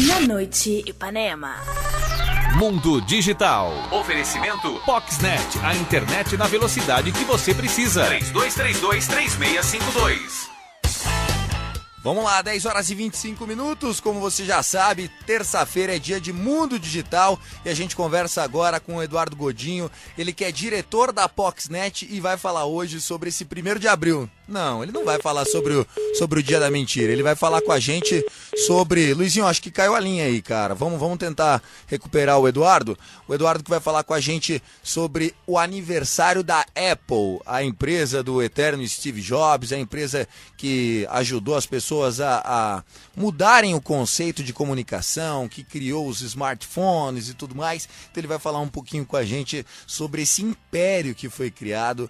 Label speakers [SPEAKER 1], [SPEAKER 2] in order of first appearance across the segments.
[SPEAKER 1] Na noite Ipanema.
[SPEAKER 2] Mundo Digital. Oferecimento Poxnet, a internet na velocidade que você precisa. 3232-3652.
[SPEAKER 3] Vamos lá, 10 horas e 25 minutos, como você já sabe, terça-feira é dia de Mundo Digital e a gente conversa agora com o Eduardo Godinho, ele que é diretor da Poxnet e vai falar hoje sobre esse 1º de abril. Não, ele não vai falar sobre o dia da mentira, ele vai falar com a gente sobre... Luizinho, acho que caiu a linha aí, cara. Vamos tentar recuperar o Eduardo. O Eduardo que vai falar com a gente sobre o aniversário da Apple, a empresa do eterno Steve Jobs, a empresa que ajudou as pessoas a mudarem o conceito de comunicação, que criou os smartphones e tudo mais. Então ele vai falar um pouquinho com a gente sobre esse império que foi criado,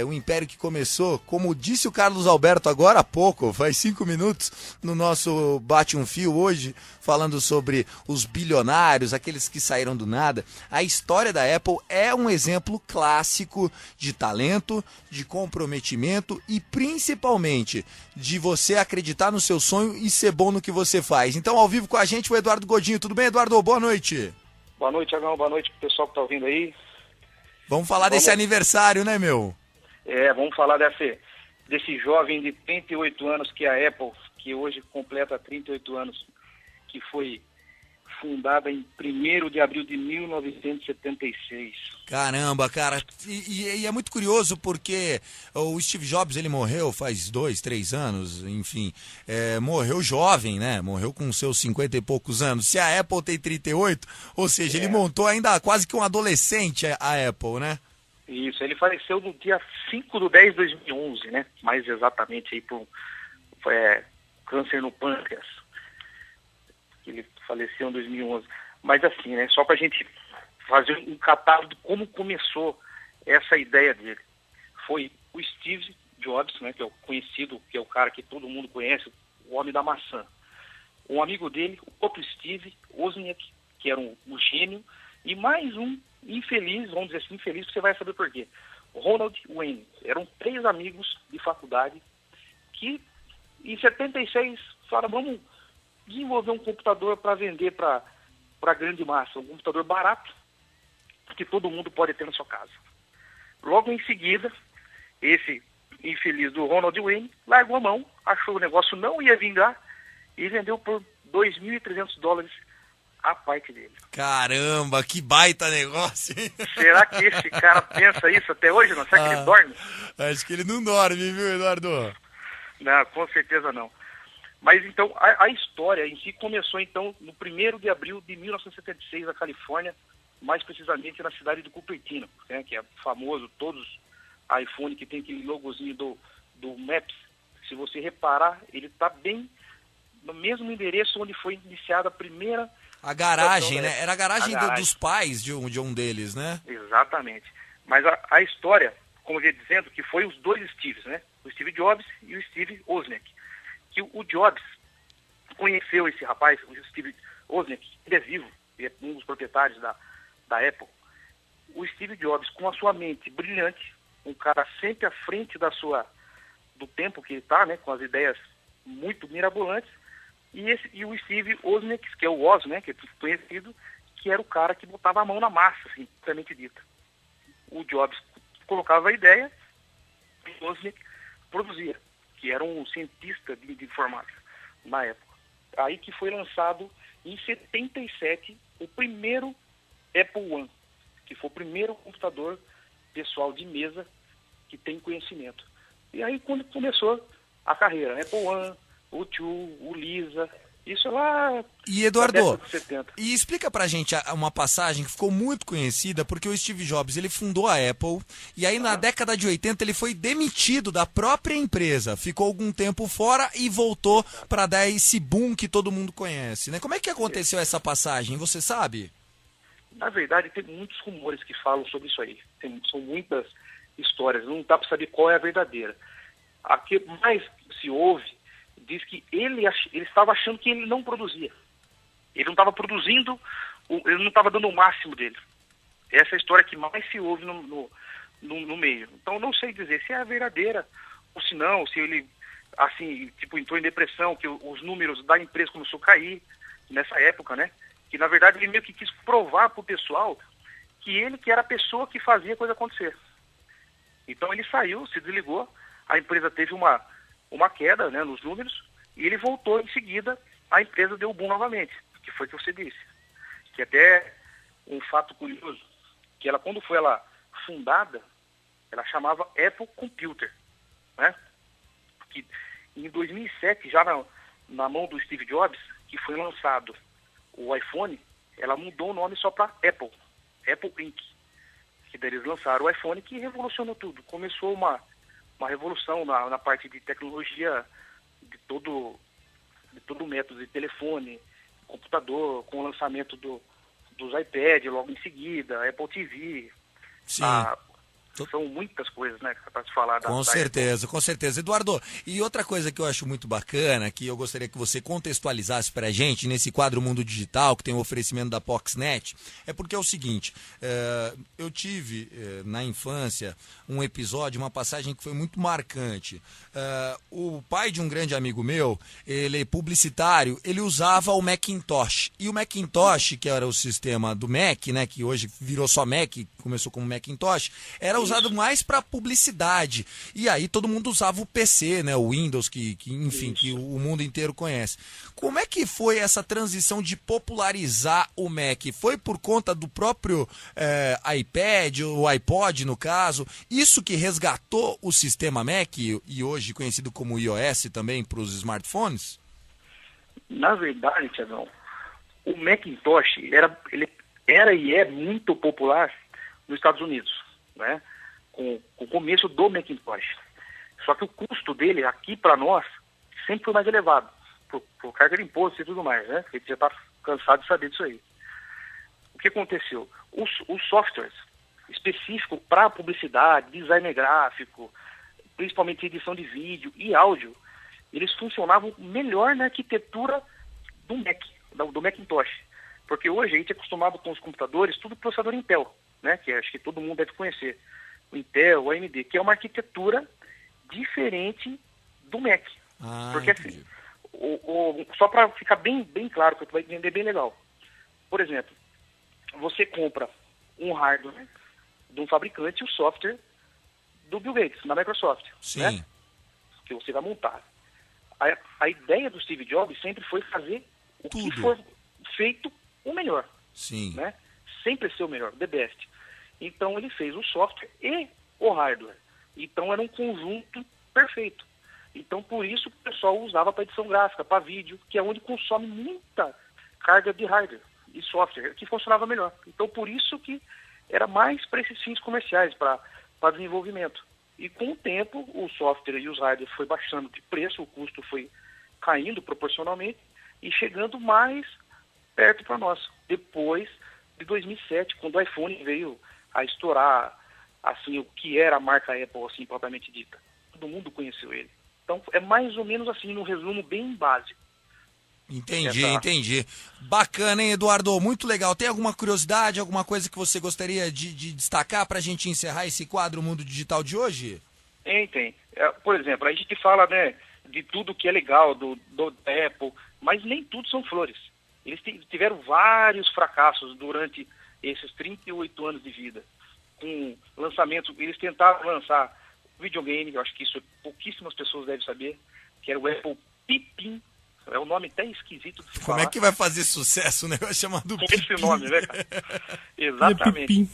[SPEAKER 3] um império que começou, como disse o Carlos Alberto agora há pouco, faz 5 minutos, no nosso Bate um Fio hoje, falando sobre os bilionários, aqueles que saíram do nada. A história da Apple é um exemplo clássico de talento, de comprometimento e principalmente de você acreditar no seu sonho e ser bom no que você faz. Então, ao vivo com a gente, o Eduardo Godinho. Tudo bem, Eduardo? Boa noite.
[SPEAKER 4] Boa noite, Thiagão. Boa noite pro pessoal que tá ouvindo aí.
[SPEAKER 3] Vamos falar desse aniversário, né, meu?
[SPEAKER 4] Vamos falar desse jovem de 38 anos que é a Apple, que hoje completa 38 anos, que foi fundada em 1º de abril de 1976.
[SPEAKER 3] Caramba, cara, e é muito curioso porque o Steve Jobs, ele morreu faz 2, 3 anos, enfim, morreu jovem, né, morreu com seus 50 e poucos anos. Se a Apple tem 38, ou seja, ele montou ainda quase que um adolescente a Apple, né?
[SPEAKER 4] Isso, ele faleceu no dia 5/10/2011, né, mais exatamente aí por câncer no pâncreas. Ele faleceu em 2011. Mas assim, né, só pra gente fazer um catálogo de como começou essa ideia dele. Foi o Steve Jobs, né, que é o conhecido, que é o cara que todo mundo conhece, o homem da maçã. Um amigo dele, o outro Steve Wozniak, que era um gênio, e mais um infeliz, vamos dizer assim, infeliz, você vai saber por quê. Ronald Wayne. Eram 3 amigos de faculdade que, em 76, falaram, vamos desenvolver um computador para vender para a grande massa, um computador barato, que todo mundo pode ter na sua casa. Logo em seguida, esse infeliz do Ronald Wayne largou a mão, achou o negócio não ia vingar e vendeu por $2.300 a parte dele.
[SPEAKER 3] Caramba, que baita negócio, hein?
[SPEAKER 4] Será que esse cara pensa isso até hoje? Não? Será que ele dorme?
[SPEAKER 3] Acho que ele não dorme, viu, Eduardo?
[SPEAKER 4] Não, com certeza não. Mas então, a história em si começou então no 1º de abril de 1976 na Califórnia, mais precisamente na cidade de Cupertino, né, que é famoso, todos iPhone que tem aquele logozinho do Maps. Se você reparar, ele está bem no mesmo endereço onde foi iniciada a primeira...
[SPEAKER 3] A garagem, né? Era a garagem dos pais de um deles, né?
[SPEAKER 4] Exatamente. Mas a história, como eu ia dizendo, que foi os 2 Steves, né? O Steve Jobs e o Steve Wozniak. Que o Jobs conheceu esse rapaz, o Steve Wozniak, ele é vivo, ele é um dos proprietários da Apple. O Steve Jobs, com a sua mente brilhante, um cara sempre à frente do tempo que ele está, né? Com as ideias muito mirabolantes, e o Steve Wozniak, que é o Woz, né, que é conhecido, que era o cara que botava a mão na massa, assim, propriamente dita. O Jobs colocava a ideia e o Wozniak produzia, que era um cientista de informática na época. Aí que foi lançado em 77 o primeiro Apple I, que foi o primeiro computador pessoal de mesa que tem conhecimento. E aí quando começou a carreira, Apple I, o II, o Lisa, isso lá...
[SPEAKER 3] E Eduardo, e explica pra gente uma passagem que ficou muito conhecida, porque o Steve Jobs, ele fundou a Apple, e aí na década de 80 ele foi demitido da própria empresa, ficou algum tempo fora e voltou para dar esse boom que todo mundo conhece, né? Como é que aconteceu essa passagem, você sabe?
[SPEAKER 4] Na verdade, tem muitos rumores que falam sobre isso aí, são muitas histórias, não dá para saber qual é a verdadeira. A que mais se ouve diz que ele estava achando que ele não produzia. Ele não estava produzindo, ele não estava dando o máximo dele. Essa é a história que mais se ouve no meio. Então, não sei dizer se é a verdadeira ou se não, se ele, assim, tipo, entrou em depressão, que os números da empresa começou a cair. nessa época, né? Que na verdade ele meio que quis provar para o pessoal que ele que era a pessoa que fazia a coisa acontecer. Então ele saiu, se desligou, a empresa teve uma queda, né, nos números, e ele voltou em seguida, a empresa deu o boom novamente, que foi o que você disse. Que até um fato curioso, que ela, quando foi fundada, ela chamava Apple Computer, né? Que em 2007, já na mão do Steve Jobs, que foi lançado o iPhone, ela mudou o nome só para Apple Inc. Que daí eles lançaram o iPhone, que revolucionou tudo. Começou uma revolução na parte de tecnologia de todo o método de telefone, computador, com o lançamento dos iPad logo em seguida, Apple TV.
[SPEAKER 3] Sim.
[SPEAKER 4] São muitas coisas, né, para se falar
[SPEAKER 3] com certeza, com certeza. Eduardo, e outra coisa que eu acho muito bacana, que eu gostaria que você contextualizasse para a gente nesse quadro Mundo Digital, que tem o oferecimento da PoxNet, é porque é o seguinte, eu tive na infância um episódio, uma passagem que foi muito marcante. O pai de um grande amigo meu, ele é publicitário, ele usava o Macintosh. E o Macintosh, que era o sistema do Mac, né, que hoje virou só Mac, começou como Macintosh, era usado mais para publicidade. E aí todo mundo usava o PC, né, o Windows, enfim, que o mundo inteiro conhece. Como é que foi essa transição de popularizar o Mac? Foi por conta do próprio iPad, ou iPod no caso? Isso que resgatou o sistema Mac, e hoje conhecido como iOS também para os smartphones?
[SPEAKER 4] Na verdade, Tiagão, o Macintosh ele era e é muito popular nos Estados Unidos, né? Com o começo do Macintosh. Só que o custo dele aqui para nós sempre foi mais elevado, por carga de imposto e tudo mais, né? A gente já está cansado de saber disso aí. O que aconteceu? Os softwares específicos para publicidade, design gráfico, principalmente edição de vídeo e áudio, eles funcionavam melhor na arquitetura do Mac, do Macintosh. Porque hoje a gente é acostumado com os computadores, tudo processador Intel, né? Que acho que todo mundo deve conhecer. O Intel, o AMD, que é uma arquitetura diferente do Mac. Porque assim, só para ficar bem claro, que tu vai entender bem legal. Por exemplo, você compra um hardware de um fabricante e o software do Bill Gates, da Microsoft.
[SPEAKER 3] Sim.
[SPEAKER 4] Né? Que você vai montar. A ideia do Steve Jobs sempre foi fazer o que for feito o melhor.
[SPEAKER 3] Sim.
[SPEAKER 4] Né? Sempre ser o melhor, the best. Então ele fez o software e o hardware. Então era um conjunto perfeito. Então por isso que o pessoal usava para edição gráfica, para vídeo, que é onde consome muita carga de hardware e software, que funcionava melhor. Então por isso que era mais para esses fins comerciais, para desenvolvimento. E com o tempo o software e os hardware foi baixando de preço, o custo foi caindo proporcionalmente e chegando mais perto para nós. Depois de 2007, quando o iPhone veio a estourar, assim, o que era a marca Apple, assim, propriamente dita. Todo mundo conheceu ele. Então, é mais ou menos assim, no resumo bem básico.
[SPEAKER 3] Entendi. Bacana, hein, Eduardo? Muito legal. Tem alguma curiosidade, alguma coisa que você gostaria de destacar para a gente encerrar esse quadro Mundo Digital de hoje?
[SPEAKER 4] Tem. Por exemplo, a gente fala, né, de tudo que é legal do Apple, mas nem tudo são flores. Eles tiveram vários fracassos durante esses 38 anos de vida. Com lançamento, eles tentaram lançar videogame, eu acho que isso pouquíssimas pessoas devem saber, que era o Apple Pippin. É um nome até esquisito de se falar.
[SPEAKER 3] Como é que vai fazer sucesso um negócio chamado Pippin?
[SPEAKER 4] Esse nome, né, cara? Exatamente.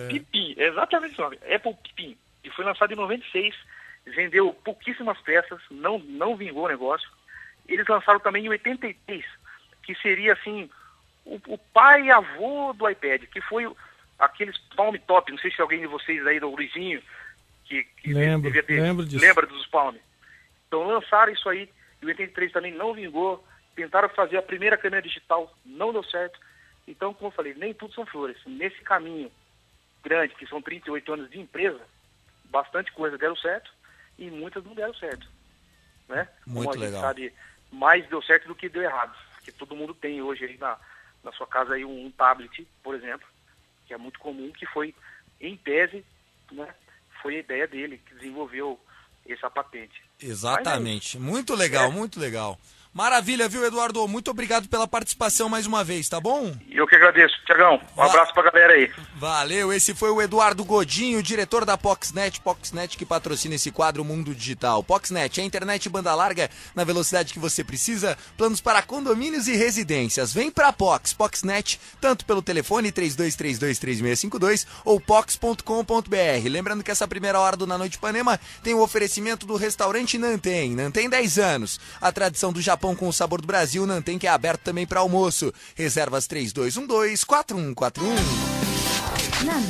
[SPEAKER 4] Pippin, exatamente esse nome. Apple Pippin. E foi lançado em 96, vendeu pouquíssimas peças, não vingou o negócio. Eles lançaram também em 83, que seria assim, o pai e avô do iPad, que foi aqueles Palm Top, não sei se alguém de vocês aí, do Luizinho, que
[SPEAKER 5] lembro disso.
[SPEAKER 4] Lembra dos Palm. Então lançaram isso aí, em 83 também não vingou, tentaram fazer a primeira câmera digital, não deu certo. Então, como eu falei, nem tudo são flores. Nesse caminho grande, que são 38 anos de empresa, bastante coisa deram certo e muitas não deram certo. Né?
[SPEAKER 3] Muito
[SPEAKER 4] como a
[SPEAKER 3] legal.
[SPEAKER 4] gente sabe, mais deu certo do que deu errado. Porque todo mundo tem hoje aí na sua casa aí um tablet, por exemplo, que é muito comum, que foi, em tese, né, foi a ideia dele que desenvolveu essa patente.
[SPEAKER 3] Exatamente. Muito legal, muito legal. Maravilha, viu, Eduardo? Muito obrigado pela participação mais uma vez, tá bom?
[SPEAKER 4] Eu que agradeço, Tiagão. Um abraço pra galera aí.
[SPEAKER 3] Valeu, esse foi o Eduardo Godinho, diretor da Poxnet que patrocina esse quadro Mundo Digital. Poxnet, a internet banda larga na velocidade que você precisa, planos para condomínios e residências. Vem pra Poxnet, tanto pelo telefone 32323652 ou pox.com.br. Lembrando que essa primeira hora do Na Noite Ipanema tem o oferecimento do restaurante Nanten. Nanten 10 anos, a tradição do Japão com o sabor do Brasil. Nanten, que é aberto também para almoço. Reservas 3212-4141.